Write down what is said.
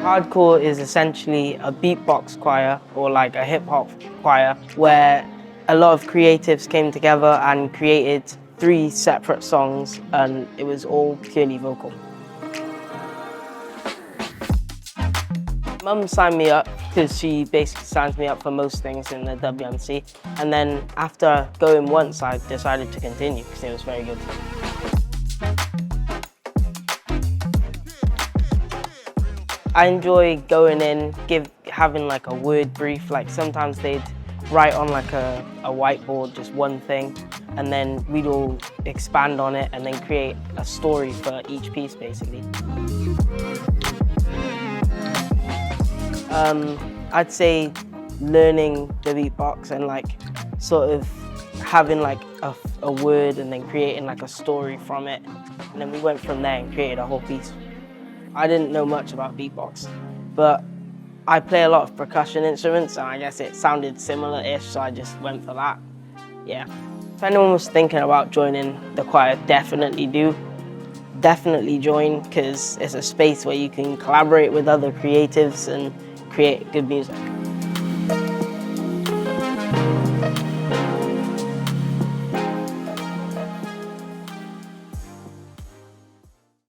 Hard Côr is essentially a beatbox choir, or like a hip-hop choir, where a lot of creatives came together and created 3 separate songs, and it was all purely vocal. Mum signed me up because she basically signs me up for most things in the WMC, and then after going once I decided to continue because it was very good. I enjoy going in, having like a word brief. Like sometimes they'd write on like a whiteboard just one thing, and then we'd all expand on it and then create a story for each piece basically. I'd say learning the beatbox and like sort of having like a word and then creating like a story from it, and then we went from there and created a whole piece. I didn't know much about beatbox, but I play a lot of percussion instruments, and I guess it sounded similar-ish, so I just went for that. Yeah. If anyone was thinking about joining the choir, definitely do. Definitely join, because it's a space where you can collaborate with other creatives and create good music.